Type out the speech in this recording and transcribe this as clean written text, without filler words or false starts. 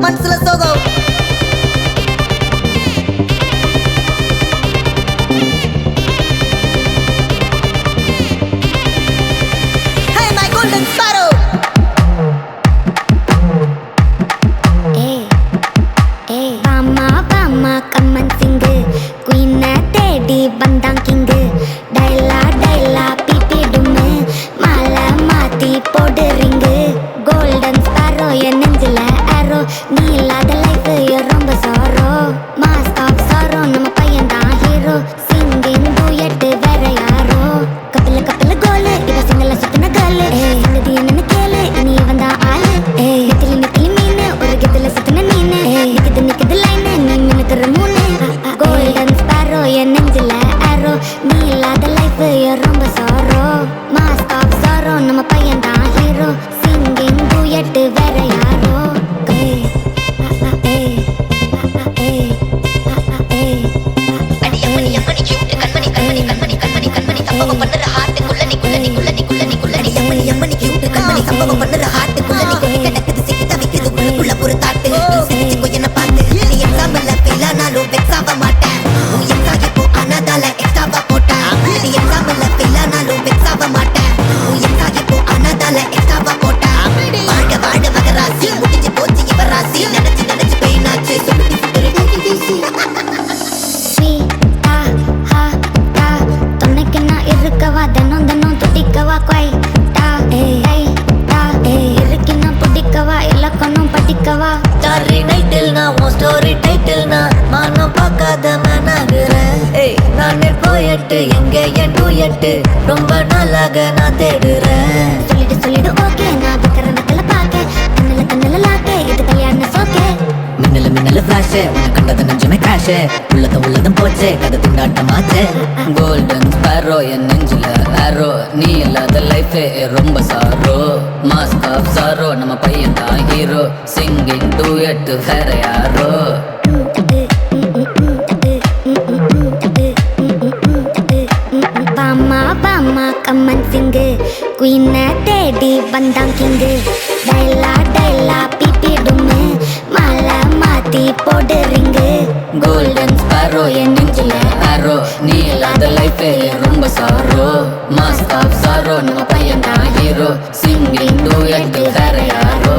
மனசுல சோகம். Hey my golden sparrow. Bama Bama கம்மன் சிங்கு குயினை தேடி வந்தான் கிங்கு டைலா டைலா பிபி டும்மு மாலை மாத்தி போடு ரிங்கு கோல்டன் ஸ்பாரோ என் நெஞ்சில ஆரோ நீ இல்லாத லைஃப் ரொம்ப சாரோ மாஸ்க் ஆஃப் சாரோ நம்ம பையன் தான் ஹீரோ சிங்கிங் டூயட் வேற யாரோ கப்பல கப்பல கோலு இவ சிங்கல சுத்தின கேளு சங்கதி என்னன்னு கேளு இனி வந்தா ஆளு நெத்திலி நெத்திலி மீனு ஒரு கெத்துல சுத்தின நீனு நிக்குது லைனு நீ மினுக்குற மூணு கோல்டன் ஸ்பாரோ என் நெஞ்சில ஆரோ நீ இல்லாத லைஃப் ரொம்ப சாரோ மாஸ்க் ஆஃப் சாரோ நம்ம பையன் தான் ஹீரோ சிங்கிங் டூயட் வேற யாரோ சம்பவம் பண்ணுற ஹார்ட்டுக்குள்ள நீக்குள்ள நீக்குள்ள நீக்குள்ள நீக்குள்ள நீ எம்மனி எம்மனி கியூட் கண்மணி சம்பவம் பண்ணுற ஹார்ட்டுக்குள்ள நீ கிடக்குது சிக்கி தவிக்குது உள்ளுக்குள்ள ஒரு தாட்டு சிரிச்சுக்கோ என்ன பார்த்து நீ எக்ஸாம்பிள் ஃபெயில் ஆனாலும் வெக்ஸ் ஆக மாட்டேன் உன் எக்ஸாம் இப்போ ஆனதால எக்ஸ்ட்ராவா போட்டேன் நீ எக்ஸாம்பிள் ஃபெயில் ஆனாலும் வெக்ஸ் ஆக மாட்டேன் உன் எக்ஸாம் இப்போ ஆனதால எக்ஸ்ட்ராவா போட்டேன் வாழ வாழ மகராசி முடிஞ்சு போச்சு இவ ராசி நினைச்சு நினைச்சு பெயின் ஆச்சு சொல்லிட்டு தினம் தினம் துடிக்கவா குவைட்டா இருக்குன்னா பிடிக்கவா இலக்கணம் படிக்கவா ஸ்டாரி டைட்டில்னா உன் ஸ்டோரி டைட்டில்னா மானம் பார்க்காத மேனாகிறேன் நானே போயட்டு எங்க என் டூயட்டு ரொம்ப நாளாக நான் தேடுறேன் சொல்லிடு ஓகே நான் வைக்கிற வெத்தல பாக்க கண்ணுல லாக்கே இது கல்யாண சோக்கே மின்னல மின்னல ஃபிளாஷ் உன்னை கண்டது நெஞ்சுமே கிராஷ் உள்ளதும் போச்சே கதை திண்டாட்டமாச்சே கோல்டன் ஸ்பாரோ என் நெஞ்சில ஆரோ நீ இல்லாத லைஃபே ரொம்ப சாரோ மாஸ்க் ஆஃப் சாரோ நம்ம பையன் தான் ஹீரோ சிங்கிங் டூயட் வேற யாரோ பாமா பாமா கம்மன் சிங்கு குயினை தேடி வந்தான் கிங்கு டைலா டைலா பிபி டும்மு மாலை மாத்தி போடு ரிங்கு கோல்டன் ஸ்பாரோ என் நெஞ்சில ஆரோ நீ இல்லாத லைஃபே ரொம்ப சாரோ மாஸ்க் ஆஃப் சாரோ நம்ம பையன் தான் ஹீரோ சிங்கிங் டூயட் வேற யாரோ